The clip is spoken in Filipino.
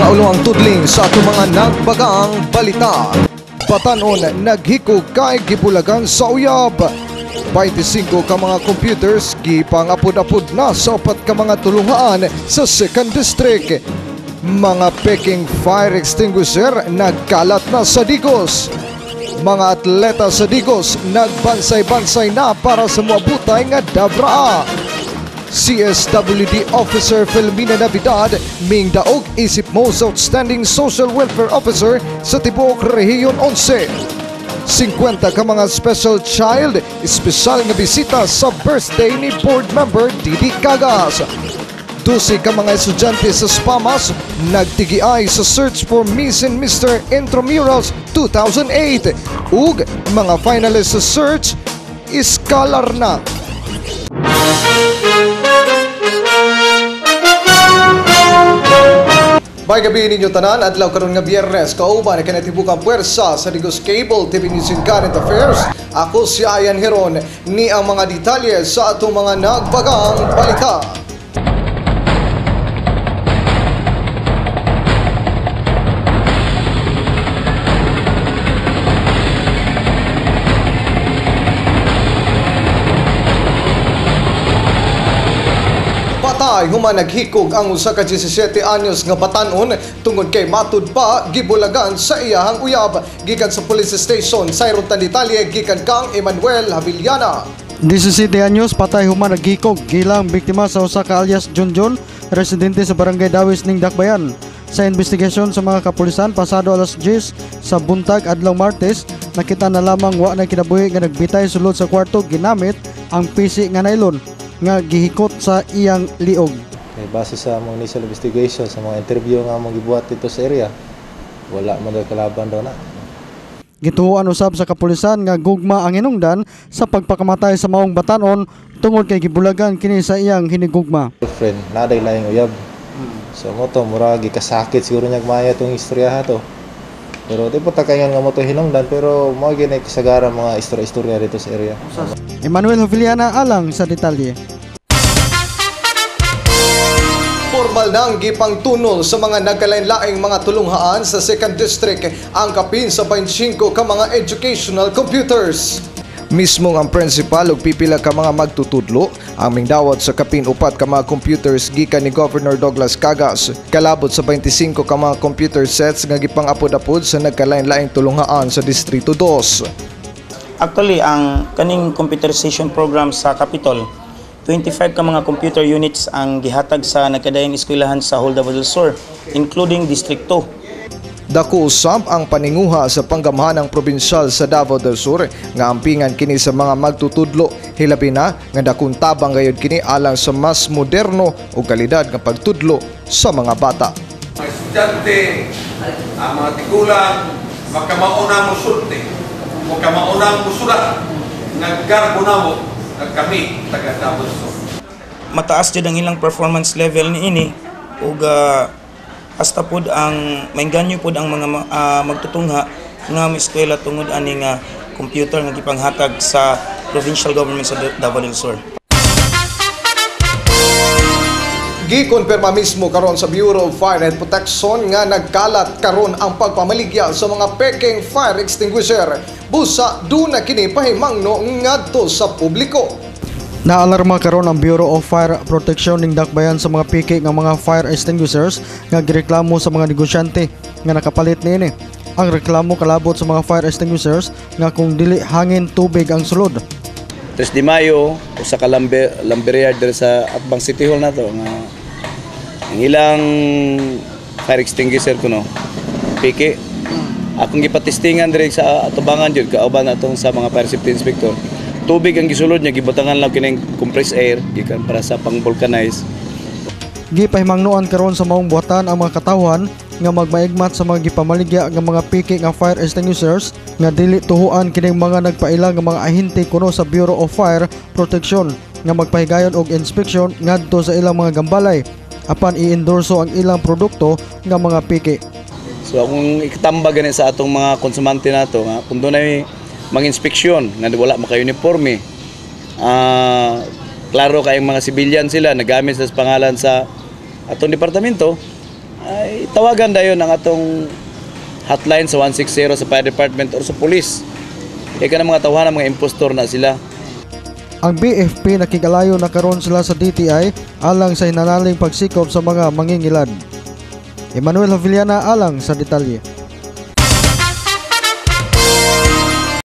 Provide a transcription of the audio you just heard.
Kaulo ang tudling sa ato mga nagbagang balita. Batanon naghikog kay gibulagan sa uyab. 25 ka mga computers gipangapod-apod na sa 4 ka mga tulungaan sa 2nd District. Mga peking fire extinguisher nagkalat na sa Digos. Mga atleta sa Digos nagbansay-bansay na para sa muabutay nga Dabraa. CSWD Officer Filomena Navidad ming daog isip most outstanding social welfare officer sa tibuok Rehiyon 11. 50 ka mga special child, espesyal nga bisita sa birthday ni board member Didi Cagas. 12 ka mga estudyante sa SPAMAS nagtigiay sa search for missing Mr. Intramurals 2008 ug mga finalists sa search iskalar na. May gabi ninyo tanan, adlaw karon nga Biyernes, kauban na kinatibukang puwersa sa Digos Cable TV News and Current Affairs. Ako si Ayan Heron, ni ang mga detalye sa atong mga nagbagang balita. Patay human naghikog ang usa ka 17 anyos nga batan-on tungod kay matud pa gibulagan sa iyahang uyab gikan sa police station sa Sayron Detalye gikan kang Emmanuel Havillana. 17 anyos patay human naghikog gilang biktima sa usa ka alias Junjun, residente sa barangay Dawis ning Dakbayan. Sa investigasyon sa mga kapulisan pasado alas 10 sa buntag adlaw Martes, nakita na lamang wa na kinabuhi nga nagbitay sulod sa kwarto ginamit ang PC nga nylon nga gihikot sa iyang liog. Okay, base sa mga initial investigation sa mga interview nga among gibuhat dito sa area, wala man daw kalaban daw na. Gituoan usab sa kapulisan nga gugma ang hinungdan sa pagpakamatay sa maong batan-on tungod kay gibulagan kini sa iyang hinigugma. Friend, naday laing uyab. So mo to mura gikasakit siguro niya maya tong istorya to. Pero di po takayan nga mo to hinungdan pero mao gini kasagaran mga istorya dito sa area. Emmanuel Havillana alang sa detalye. Formal nang gipang tunol sa mga nagkalain-laing mga tulunghaan sa 2nd District ang kapin sa 25 ka mga educational computers. Mismong ang principal ug pipila ka mga magtutudlo ang mingdawat sa kapin 4 ka mga computers gikan ni Governor Douglas Cagas kalabot sa 25 ka mga computer sets nga gipang-apod-apod sa nagkalain-laing tulunghaan sa Distrito 2. Actually, ang kaning computerization program sa Capitol, 25 ka mga computer units ang gihatag sa nagkadayang eskwelahan sa Davao del Sur, including District 2. Dako usab ang paninguha sa panggamhanang probinsyal sa Davao del Sur nga ampingan kini sa mga magtutudlo, hilabi na nga dakong tabang gayud kini alang sa mas moderno o kalidad nga pagtudlo sa mga bata. Mga estudyante, ang mga tigulang, magkamaunang musulti, magkamaunang musulat, naggarbo na mo, kami, taga Davao del Sur. Mataas jud ang ilang performance level niini ug hasta pod ang maingganyo pod ang mga magtutungha nga eskwela tungod ani nga computer nga gipanghatag sa provincial government sa Davao del Sur. Gikonfirma mismo karon sa Bureau of Fire and Protection nga nagkalat karon ang pagpamaligya sa mga peking fire extinguisher. Busa duna kini pahimangno ngadto sa publiko. Naalarma karon ang Bureau of Fire Protection ning Dakbayan sa mga piki nga mga fire extinguishers nga gireklamo sa mga negosyante nga nakapalit niini. Ang reklamo kalabot sa mga fire extinguishers nga kung dili hangin tubig ang sulod. 3 de Mayo usa ka lumberyard diri sa Atbang City Hall nato nga ang ilang fire extinguisher kuno piki akong gipatestingan diri sa atubangan jud kauban atong sa mga fire safety inspector. Tubig ang gisulod niya gibutangan lang kining compressed air gikan para sa pang-vulcanize. Gipahimangnuan karon sa maong buhatan ang mga katawhan nga magmaigmat sa mga gipamaligya nga mga piki nga fire extinguishers nga dili tuhuan kining mga nagpaila nga mga ahente kuno sa Bureau of Fire Protection nga magpahigayon og inspection ngadto sa ilang mga gambalay apan i-endorso ang ilang produkto nga mga piki. So akong ikatambag gani sa atong mga konsumante nato nga kung dunay mag-inspeksyon nga wala maka-uniforme. Klaro kayong mga civilian sila nagamit sa pangalan sa atong departamento ay itawagan dayon ang atong hotline sa 160 sa fire department or sa police. Ika na mga tawahan mga impostor na sila. Ang BFP nakigalayo na karon sila sa DTI alang sa hinanaling pagsikop sa mga mangingilad. Emmanuel Havillana alang sa detalye.